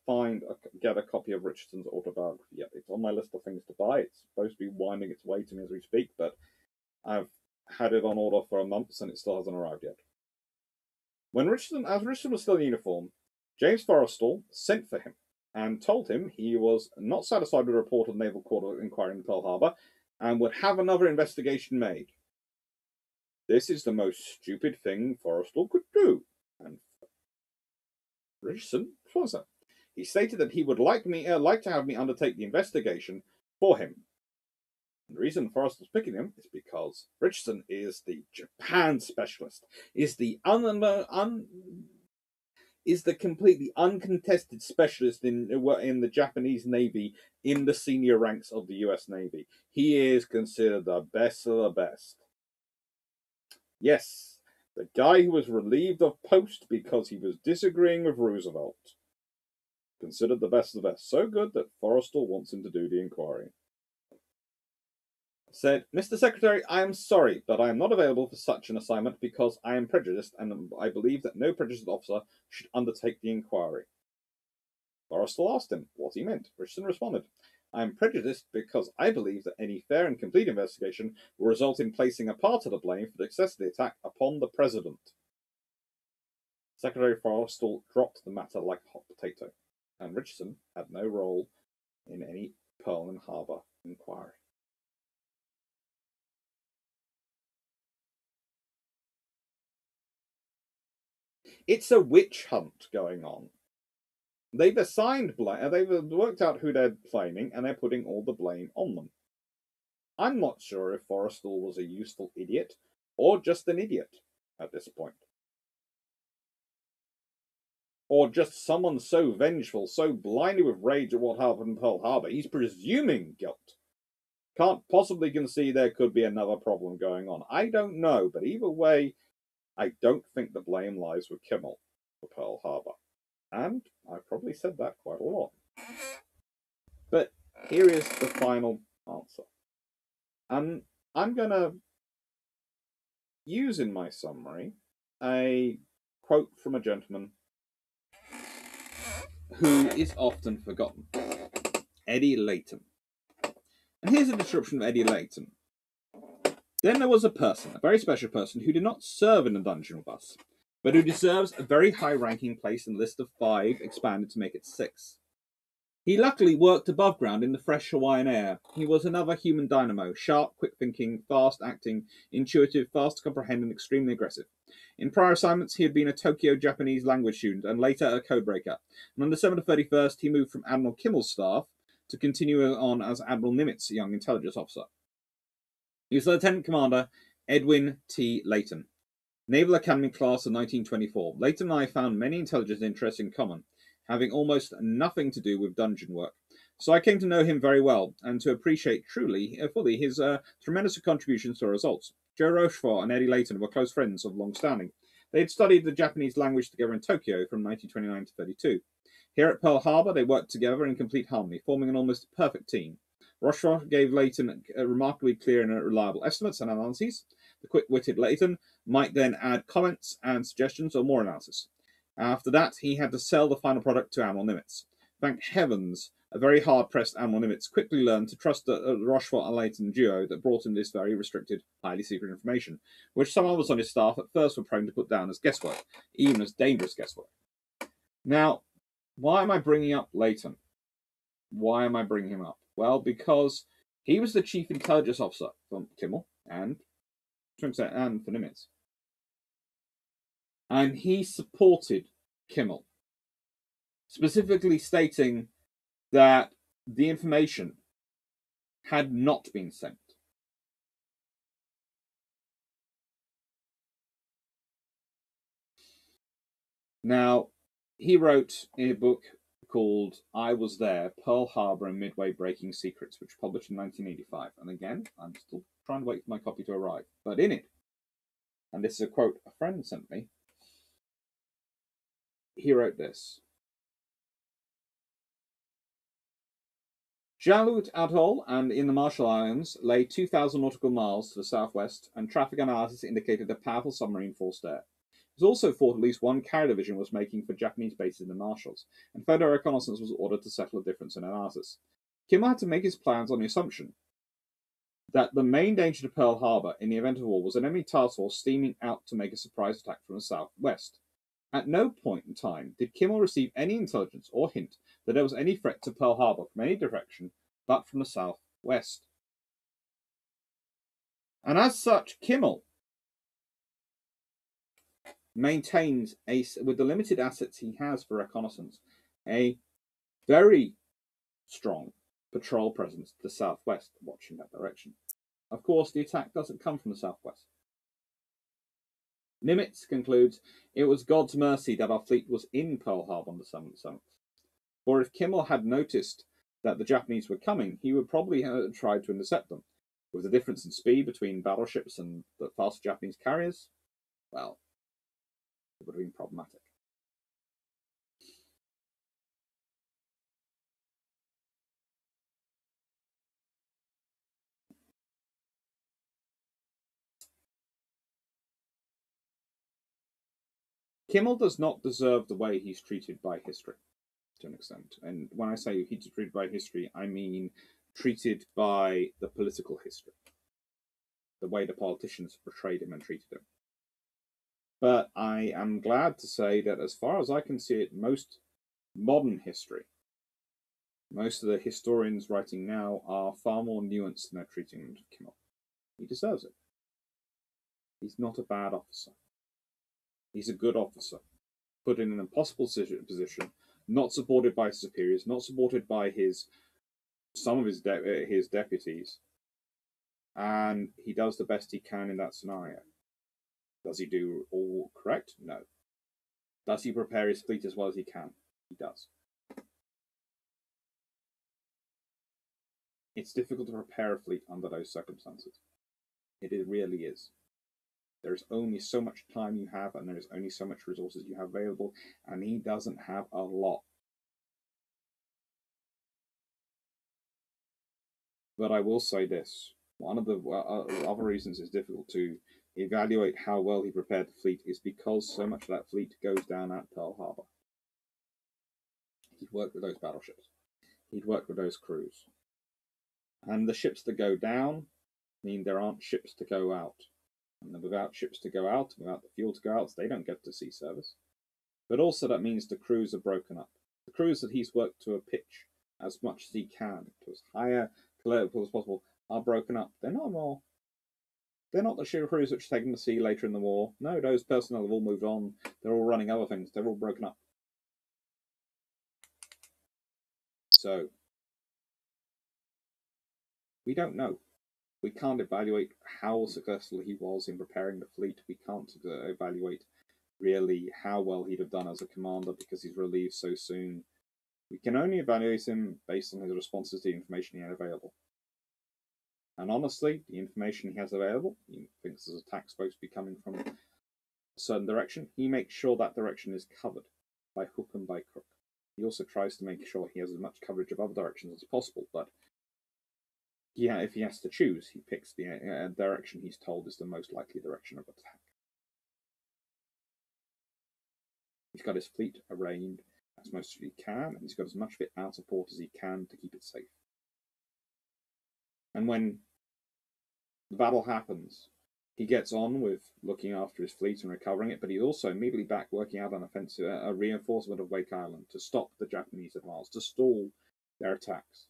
get a copy of Richardson's autobiography yet. It's on my list of things to buy. It's supposed to be winding its way to me as we speak, but I've had it on order for a month and it still hasn't arrived yet. As Richardson was still in uniform, James Forrestal sent for him and told him he was not satisfied with the report of the Naval Court of Inquiry in Pearl Harbor and would have another investigation made. This is the most stupid thing Forrestal could do. And Richardson was that. He stated that he would like to have me undertake the investigation for him. The reason Forrestal's picking him is because Richardson is the Japan specialist, is the completely uncontested specialist in the Japanese Navy in the senior ranks of the US Navy. He is considered the best of the best. Yes, the guy who was relieved of post because he was disagreeing with Roosevelt. Considered the best of the best. So good that Forrestal wants him to do the inquiry. Said, Mr. Secretary, I am sorry, but I am not available for such an assignment because I am prejudiced and I believe that no prejudiced officer should undertake the inquiry. Forrestal asked him what he meant. Richardson responded, I'm prejudiced because I believe that any fair and complete investigation will result in placing a part of the blame for the success of the attack upon the President. Secretary Forrestal dropped the matter like a hot potato, and Richardson had no role in any Pearl Harbor inquiry. It's a witch hunt going on. They've assigned blame, they've worked out who they're blaming, and they're putting all the blame on them. I'm not sure if Forrestal was a useful idiot or just an idiot at this point. Or just someone so vengeful, so blinded with rage at what happened in Pearl Harbor, he's presuming guilt. Can't possibly concede there could be another problem going on. I don't know, but either way, I don't think the blame lies with Kimmel for Pearl Harbor. And I've probably said that quite a lot. But here is the final answer. And I'm going to use in my summary a quote from a gentleman who is often forgotten, Eddie Layton. And here's a description of Eddie Layton. Then there was a person, a very special person, who did not serve in a dungeon with us, but who deserves a very high-ranking place in the list of 5, expanded to make it 6. He luckily worked above ground in the fresh Hawaiian air. He was another human dynamo, sharp, quick-thinking, fast-acting, intuitive, fast to comprehend, and extremely aggressive. In prior assignments, he had been a Tokyo Japanese language student and later a codebreaker. And on December 31st, he moved from Admiral Kimmel's staff to continue on as Admiral Nimitz, young intelligence officer. He was Lieutenant Commander Edwin T. Layton, Naval Academy class of 1924. Layton and I found many intelligence interests in common, having almost nothing to do with dungeon work. So I came to know him very well and to appreciate fully his tremendous contributions to our results. Joe Rochefort and Eddie Layton were close friends of long standing. They had studied the Japanese language together in Tokyo from 1929 to 32. Here at Pearl Harbor, they worked together in complete harmony, forming an almost perfect team. Rochefort gave Layton remarkably clear and reliable estimates and analyses. The quick-witted Layton might then add comments and suggestions or more analysis. After that, he had to sell the final product to Admiral Nimitz. Thank heavens, a very hard-pressed Admiral Nimitz quickly learned to trust the Rochefort and Layton duo that brought him this very restricted, highly secret information, which some others on his staff at first were prone to put down as guesswork, even as dangerous guesswork. Now, why am I bringing up Layton? Why am I bringing him up? Well, because he was the chief intelligence officer for Kimmel and for Nimitz. And he supported Kimmel, specifically stating that the information had not been sent. Now, he wrote a book called I Was There, Pearl Harbor and Midway Breaking Secrets, which published in 1985. And again, I'm still trying to wait for my copy to arrive. But in it, and this is a quote a friend sent me, he wrote this. Jalut Atoll and in the Marshall Islands lay 2,000 nautical miles to the southwest, and traffic analysis indicated a powerful submarine force there. It was also thought at least one carrier division was making for Japanese bases in the Marshalls, and further reconnaissance was ordered to settle a difference in analysis. Kimmel had to make his plans on the assumption that the main danger to Pearl Harbor in the event of war was an enemy task force steaming out to make a surprise attack from the southwest. At no point in time did Kimmel receive any intelligence or hint that there was any threat to Pearl Harbor from any direction but from the southwest. And as such, Kimmel maintains, with the limited assets he has for reconnaissance, a very strong patrol presence to the southwest, watching that direction. Of course, the attack doesn't come from the southwest. Nimitz concludes, it was God's mercy that our fleet was in Pearl Harbor on the 7th. For if Kimmel had noticed that the Japanese were coming, he would probably have tried to intercept them. With the difference in speed between battleships and the faster Japanese carriers, well, it would have been problematic. Kimmel does not deserve the way he's treated by history. to an extent. And when I say he's treated by history, I mean treated by the political history, the way the politicians portrayed him and treated him. But I am glad to say that as far as I can see it, most modern history, most of the historians writing now are far more nuanced in their treating of Kimmel. He deserves it. He's not a bad officer. He's a good officer, put in an impossible position, not supported by his superiors, not supported by some of his deputies, and he does the best he can in that scenario. Does he do all correct? No. Does he prepare his fleet as well as he can? He does. It's difficult to prepare a fleet under those circumstances. It really is. There's only so much time you have, and there's only so much resources you have available, and he doesn't have a lot. But I will say this. One of the other reasons it's difficult to evaluate how well he prepared the fleet is because so much of that fleet goes down at Pearl Harbor. He'd worked with those battleships. He'd worked with those crews. And the ships that go down mean there aren't ships to go out. And without ships to go out, without the fuel to go out, they don't get to sea service. But also that means the crews are broken up. The crews that he's worked to a pitch as much as he can, to as higher level as possible, are broken up. They're not the ship crews which are taken to sea later in the war. No, those personnel have all moved on. They're all running other things. They're all broken up. So, we don't know. We can't evaluate how successful he was in preparing the fleet. We can't evaluate really how well he'd have done as a commander because he's relieved so soon. We can only evaluate him based on his responses to the information he had available. And honestly, the information he has available, he thinks there's attack supposed to be coming from a certain direction, he makes sure that direction is covered by hook and by crook. He also tries to make sure he has as much coverage of other directions as possible, but yeah, if he has to choose, he picks the direction he's told is the most likely direction of attack. He's got his fleet arraigned as much as he can, and he's got as much of it out of port as he can to keep it safe. And when the battle happens, he gets on with looking after his fleet and recovering it, but he's also immediately back working out an offensive, a reinforcement of Wake Island to stop the Japanese advance, to stall their attacks.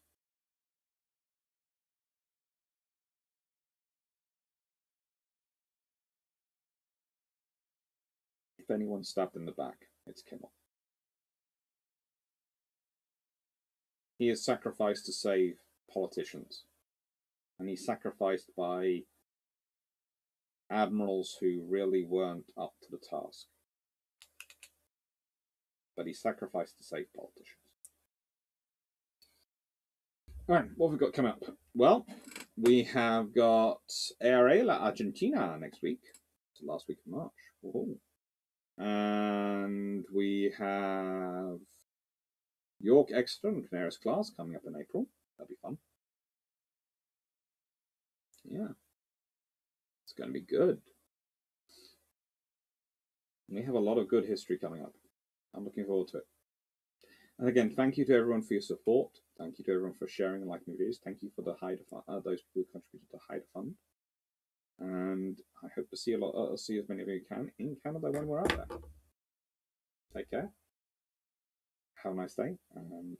If anyone's stabbed in the back, it's Kimmel. He is sacrificed to save politicians, and he's sacrificed by admirals who really weren't up to the task. But he's sacrificed to save politicians. Alright, what have we got coming up? Well, we have got ARA La Argentina next week. It's the last week of March. Ooh. And we have York, Exeter, and Canaris class coming up in April. That'll be fun. Yeah. It's going to be good. We have a lot of good history coming up. I'm looking forward to it. And again, thank you to everyone for your support. Thank you to everyone for sharing and liking videos. Thank you for the those who contributed to Hide Fund. And I hope to see see as many of you can in Canada when we're out there. Take care. Have a nice day, and